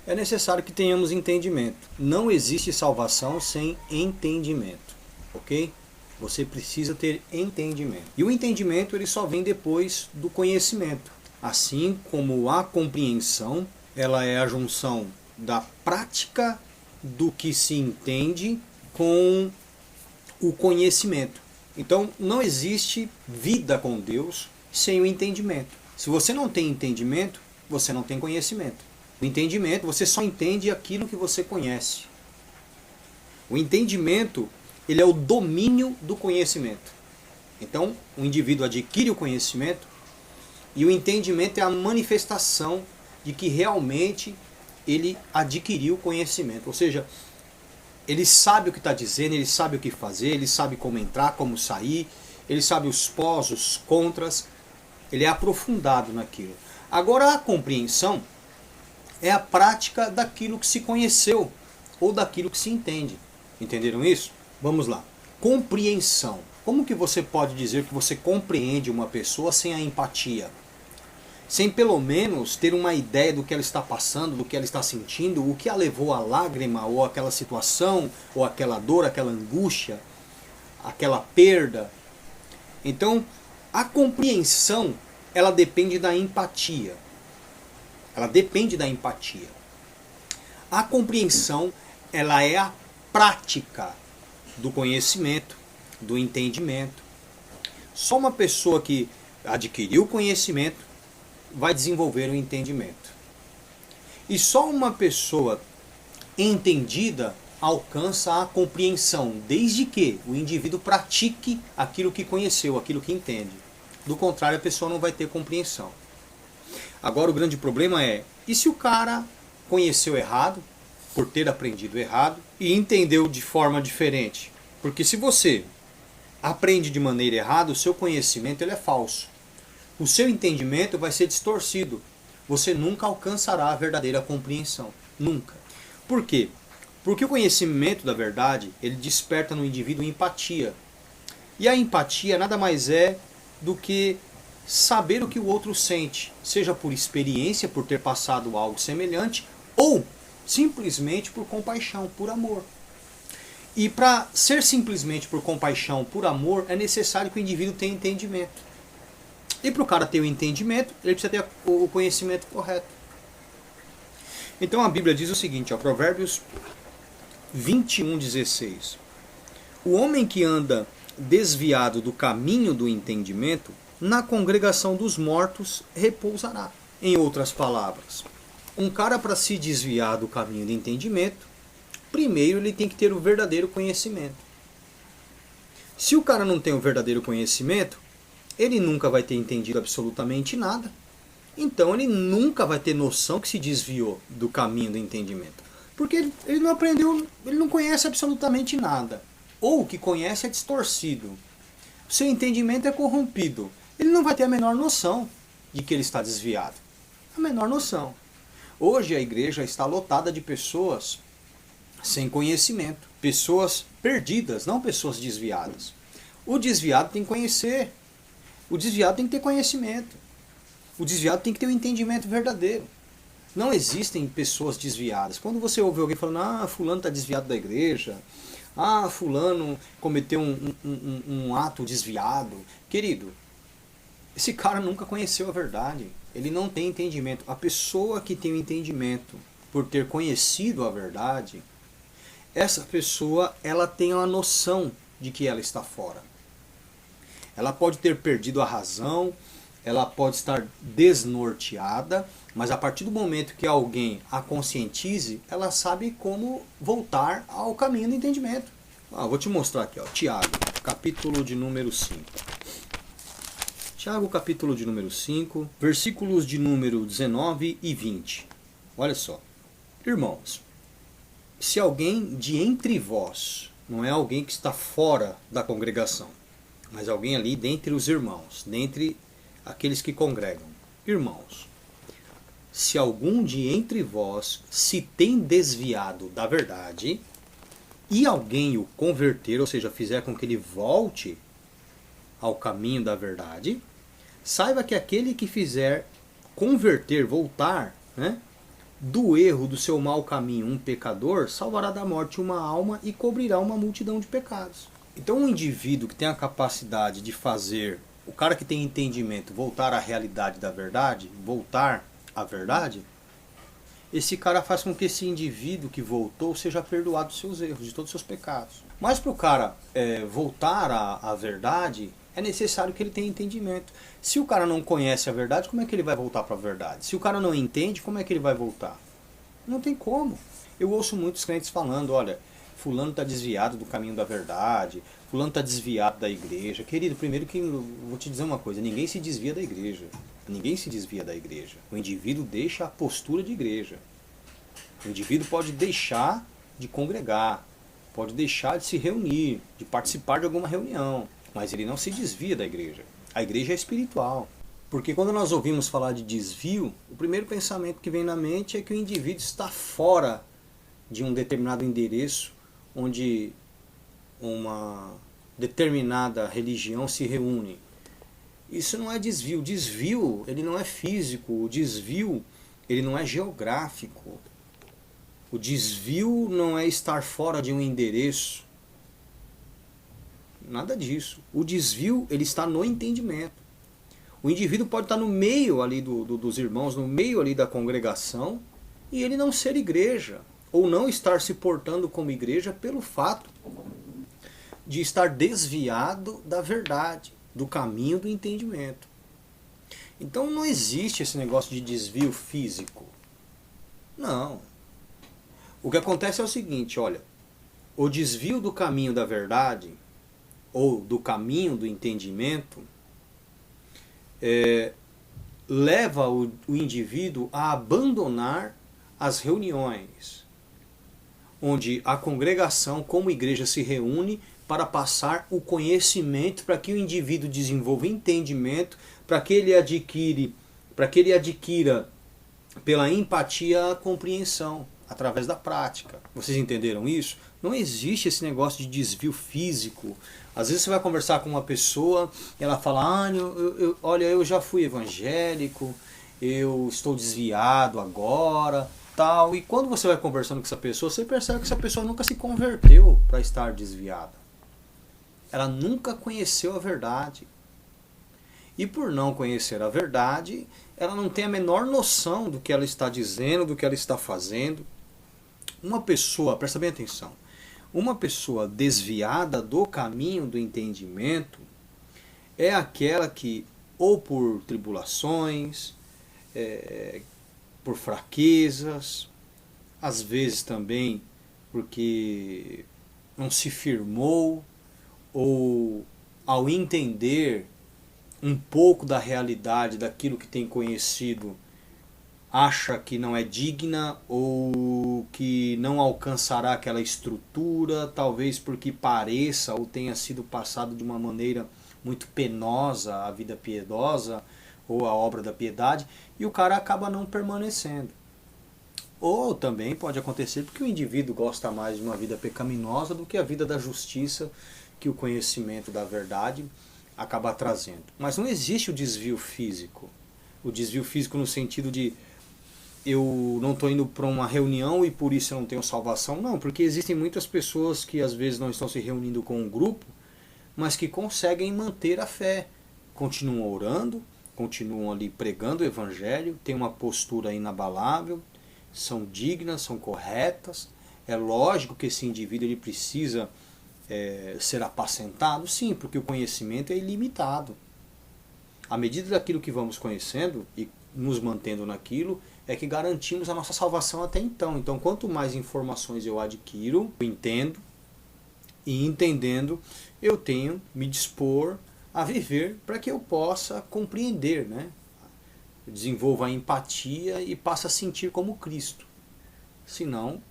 É necessário que tenhamos entendimento. Não existe salvação sem entendimento, ok? Você precisa ter entendimento. E o entendimento ele só vem depois do conhecimento. Assim como a compreensão, ela é a junção da prática do que se entende com o conhecimento. Então não existe vida com Deus sem o entendimento. Se você não tem entendimento, você não tem conhecimento. O entendimento, você só entende aquilo que você conhece. O entendimento, ele é o domínio do conhecimento. Então, o indivíduo adquire o conhecimento e o entendimento é a manifestação de que realmente ele adquiriu o conhecimento. Ou seja, ele sabe o que está dizendo, ele sabe o que fazer, ele sabe como entrar, como sair, ele sabe os pós, os contras, ele é aprofundado naquilo. Agora, a compreensão é a prática daquilo que se conheceu ou daquilo que se entende. Entenderam isso? Vamos lá. Compreensão. Como que você pode dizer que você compreende uma pessoa sem a empatia? Sem pelo menos ter uma ideia do que ela está passando, do que ela está sentindo, o que a levou à lágrima, ou aquela situação, ou aquela dor, aquela angústia, aquela perda. Então, a compreensão, ela depende da empatia. Ela depende da empatia. A compreensão, ela é a prática do conhecimento, do entendimento. Só uma pessoa que adquiriu conhecimento vai desenvolver o entendimento. E só uma pessoa entendida alcança a compreensão, desde que o indivíduo pratique aquilo que conheceu, aquilo que entende. Do contrário, a pessoa não vai ter compreensão. Agora o grande problema é, e se o cara conheceu errado, por ter aprendido errado, e entendeu de forma diferente? Porque se você aprende de maneira errada, o seu conhecimento ele é falso. O seu entendimento vai ser distorcido. Você nunca alcançará a verdadeira compreensão. Nunca. Por quê? Porque o conhecimento da verdade, ele desperta no indivíduo empatia. E a empatia nada mais é do que saber o que o outro sente, seja por experiência, por ter passado algo semelhante, ou simplesmente por compaixão, por amor. E para ser simplesmente por compaixão, por amor, é necessário que o indivíduo tenha entendimento. E para o cara ter o entendimento, ele precisa ter o conhecimento correto. Então a Bíblia diz o seguinte, ó, Provérbios 21:16. O homem que anda desviado do caminho do entendimento, na congregação dos mortos repousará. Em outras palavras, um cara para se desviar do caminho do entendimento, primeiro ele tem que ter o verdadeiro conhecimento. Se o cara não tem o verdadeiro conhecimento, ele nunca vai ter entendido absolutamente nada. Então ele nunca vai ter noção que se desviou do caminho do entendimento. Porque ele não aprendeu, ele não conhece absolutamente nada. Ou o que conhece é distorcido. O seu entendimento é corrompido. Ele não vai ter a menor noção de que ele está desviado. A menor noção. Hoje a igreja está lotada de pessoas sem conhecimento. Pessoas perdidas, não pessoas desviadas. O desviado tem que conhecer. O desviado tem que ter conhecimento. O desviado tem que ter um entendimento verdadeiro. Não existem pessoas desviadas. Quando você ouve alguém falando, fulano está desviado da igreja, fulano cometeu um ato desviado. Querido, esse cara nunca conheceu a verdade. Ele não tem entendimento. A pessoa que tem o entendimento por ter conhecido a verdade, essa pessoa ela tem a noção de que ela está fora. Ela pode ter perdido a razão, ela pode estar desnorteada, mas a partir do momento que alguém a conscientize, ela sabe como voltar ao caminho do entendimento. Vou te mostrar aqui, ó, Tiago, capítulo de número 5. Tiago, capítulo de número 5, versículos de número 19 e 20. Olha só. Irmãos, se alguém de entre vós, não é alguém que está fora da congregação, mas alguém ali dentre os irmãos, dentre aqueles que congregam. Irmãos, se algum de entre vós se tem desviado da verdade, e alguém o converter, ou seja, fizer com que ele volte ao caminho da verdade, saiba que aquele que fizer converter, voltar, né, do erro do seu mau caminho um pecador, salvará da morte uma alma e cobrirá uma multidão de pecados. Então um indivíduo que tem a capacidade de fazer o cara que tem entendimento voltar à realidade da verdade, voltar à verdade, esse cara faz com que esse indivíduo que voltou seja perdoado dos seus erros, de todos os seus pecados. Mas para o cara voltar à verdade, é necessário que ele tenha entendimento. Se o cara não conhece a verdade, como é que ele vai voltar para a verdade? Se o cara não entende, como é que ele vai voltar? Não tem como. Eu ouço muitos crentes falando, olha, fulano está desviado do caminho da verdade, fulano está desviado da igreja. Querido, primeiro que eu vou te dizer uma coisa, ninguém se desvia da igreja. Ninguém se desvia da igreja. O indivíduo deixa a postura de igreja. O indivíduo pode deixar de congregar, pode deixar de se reunir, de participar de alguma reunião, mas ele não se desvia da igreja. A igreja é espiritual. Porque quando nós ouvimos falar de desvio, o primeiro pensamento que vem na mente é que o indivíduo está fora de um determinado endereço onde uma determinada religião se reúne. Isso não é desvio. O desvio, ele não é físico. O desvio, ele não é geográfico. O desvio não é estar fora de um endereço. Nada disso. O desvio, ele está no entendimento. O indivíduo pode estar no meio ali dos irmãos, no meio ali da congregação, e ele não ser igreja, ou não estar se portando como igreja pelo fato de estar desviado da verdade, do caminho do entendimento. Então não existe esse negócio de desvio físico. Não. O que acontece é o seguinte, olha, o desvio do caminho da verdade, ou do caminho do entendimento, leva o indivíduo a abandonar as reuniões, onde a congregação como igreja se reúne para passar o conhecimento, para que o indivíduo desenvolva entendimento, para que ele adquira pela empatia a compreensão, através da prática. Vocês entenderam isso? Não existe esse negócio de desvio físico. Às vezes você vai conversar com uma pessoa e ela fala, olha, eu já fui evangélico, eu estou desviado agora, tal. E quando você vai conversando com essa pessoa, você percebe que essa pessoa nunca se converteu para estar desviada. Ela nunca conheceu a verdade. E por não conhecer a verdade, ela não tem a menor noção do que ela está dizendo, do que ela está fazendo. Uma pessoa, presta bem atenção, uma pessoa desviada do caminho do entendimento é aquela que, ou por tribulações, por fraquezas, às vezes também porque não se firmou, ou ao entender um pouco da realidade daquilo que tem conhecido, acha que não é digna ou que não alcançará aquela estrutura, talvez porque pareça ou tenha sido passado de uma maneira muito penosa a vida piedosa ou a obra da piedade, e o cara acaba não permanecendo. Ou também pode acontecer porque o indivíduo gosta mais de uma vida pecaminosa do que a vida da justiça que o conhecimento da verdade acaba trazendo. Mas não existe o desvio físico. O desvio físico no sentido de eu não estou indo para uma reunião e por isso eu não tenho salvação. Não, porque existem muitas pessoas que às vezes não estão se reunindo com um grupo, mas que conseguem manter a fé. Continuam orando, continuam ali pregando o evangelho, têm uma postura inabalável, são dignas, são corretas. É lógico que esse indivíduo ele precisa ser apacentado, sim, porque o conhecimento é ilimitado. À medida daquilo que vamos conhecendo e nos mantendo naquilo, é que garantimos a nossa salvação até então. Então, quanto mais informações eu adquiro, eu entendo, e entendendo, eu tenho me dispor a viver para que eu possa compreender, né? Desenvolva a empatia e passe a sentir como Cristo. Senão,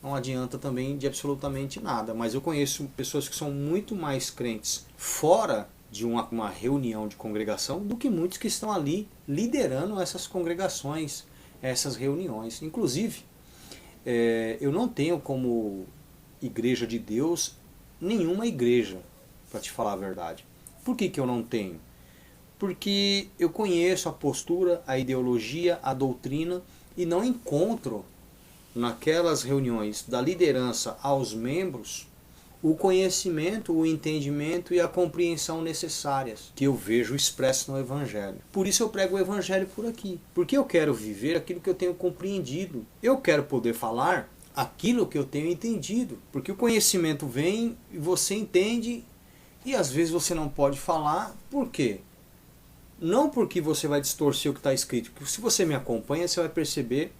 não adianta também de absolutamente nada. Mas eu conheço pessoas que são muito mais crentes fora de uma reunião de congregação do que muitos que estão ali liderando essas congregações, essas reuniões. Inclusive, eu não tenho como igreja de Deus nenhuma igreja, para te falar a verdade. Por que eu não tenho? Porque eu conheço a postura, a ideologia, a doutrina e não encontro naquelas reuniões da liderança aos membros o conhecimento, o entendimento e a compreensão necessárias que eu vejo expresso no Evangelho. Por isso eu prego o Evangelho por aqui, porque eu quero viver aquilo que eu tenho compreendido. Eu quero poder falar aquilo que eu tenho entendido, porque o conhecimento vem e você entende e às vezes você não pode falar. Por quê? Não porque você vai distorcer o que está escrito, porque se você me acompanha você vai perceber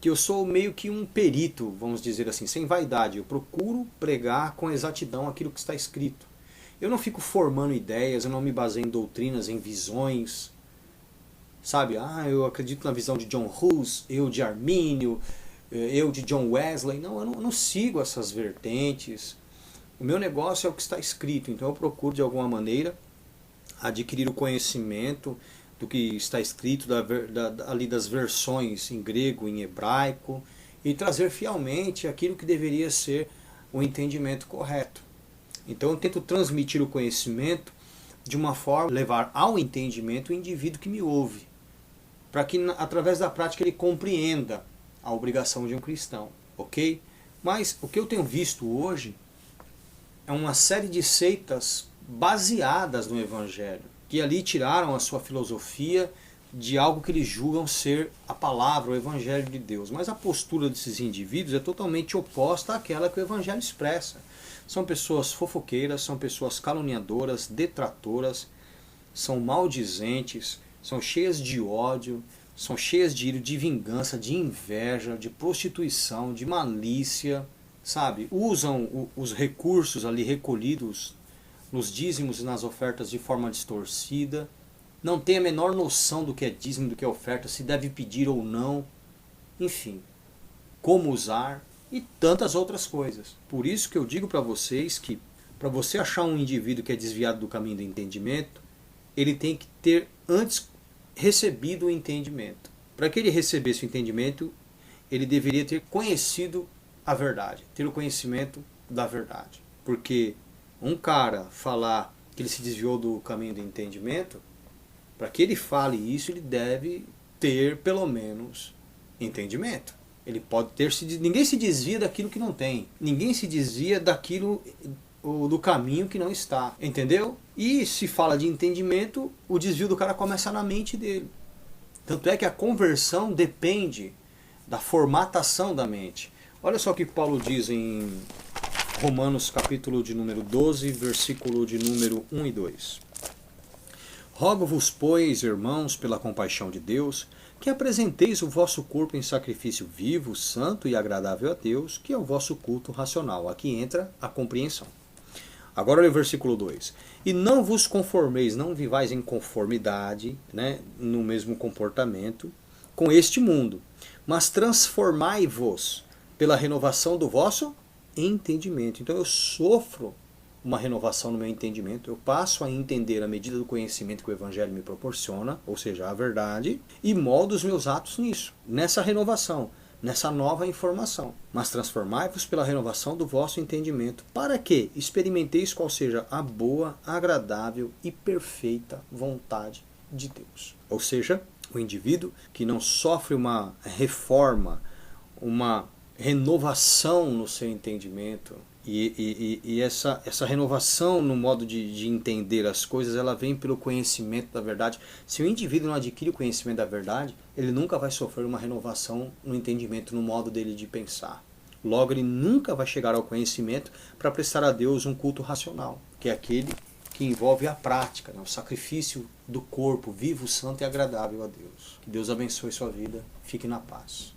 que eu sou meio que um perito, vamos dizer assim, sem vaidade. Eu procuro pregar com exatidão aquilo que está escrito. Eu não fico formando ideias, eu não me baseio em doutrinas, em visões. Sabe, eu acredito na visão de John Hus, eu de Armínio, eu de John Wesley. Não, eu não sigo essas vertentes. O meu negócio é o que está escrito, então eu procuro de alguma maneira adquirir o conhecimento do que está escrito ali das versões em grego, em hebraico, e trazer fielmente aquilo que deveria ser o entendimento correto. Então eu tento transmitir o conhecimento de uma forma levar ao entendimento o indivíduo que me ouve, para que através da prática ele compreenda a obrigação de um cristão, ok? Mas o que eu tenho visto hoje é uma série de seitas baseadas no Evangelho, que ali tiraram a sua filosofia de algo que eles julgam ser a palavra, o Evangelho de Deus. Mas a postura desses indivíduos é totalmente oposta àquela que o Evangelho expressa. São pessoas fofoqueiras, são pessoas caluniadoras, detratoras, são maldizentes, são cheias de ódio, são cheias de ira, de vingança, de inveja, de prostituição, de malícia, sabe? Usam os recursos ali recolhidos nos dízimos e nas ofertas de forma distorcida, não tem a menor noção do que é dízimo, do que é oferta, se deve pedir ou não, enfim, como usar e tantas outras coisas. Por isso que eu digo para vocês que para você achar um indivíduo que é desviado do caminho do entendimento, ele tem que ter antes recebido o entendimento. Para que ele recebesse o entendimento, ele deveria ter conhecido a verdade, ter o conhecimento da verdade. Porque um cara falar que ele se desviou do caminho do entendimento, para que ele fale isso, ele deve ter pelo menos entendimento. Ele pode ter ninguém se desvia daquilo que não tem. Ninguém se desvia daquilo do caminho que não está. Entendeu? E se fala de entendimento, o desvio do cara começa na mente dele. Tanto é que a conversão depende da formatação da mente. Olha só o que Paulo diz em Romanos capítulo de número 12, versículo de número 1 e 2. Rogo-vos, pois, irmãos, pela compaixão de Deus, que apresenteis o vosso corpo em sacrifício vivo, santo e agradável a Deus, que é o vosso culto racional. Aqui entra a compreensão. Agora olha o versículo 2. E não vos conformeis, não vivais em conformidade, no mesmo comportamento, com este mundo, mas transformai-vos pela renovação do vosso entendimento. Então eu sofro uma renovação no meu entendimento, eu passo a entender à medida do conhecimento que o Evangelho me proporciona, ou seja, a verdade, e moldo os meus atos nisso, nessa renovação, nessa nova informação. Mas transformai-vos pela renovação do vosso entendimento, para que experimenteis qual seja a boa, agradável e perfeita vontade de Deus. Ou seja, o indivíduo que não sofre uma reforma, uma renovação no seu entendimento, e essa renovação no modo de entender as coisas, ela vem pelo conhecimento da verdade. Se o indivíduo não adquire o conhecimento da verdade, ele nunca vai sofrer uma renovação no entendimento, no modo dele de pensar. Logo, ele nunca vai chegar ao conhecimento para prestar a Deus um culto racional, que é aquele que envolve a prática, o sacrifício do corpo vivo, santo e agradável a Deus. Que Deus abençoe sua vida. Fique na paz.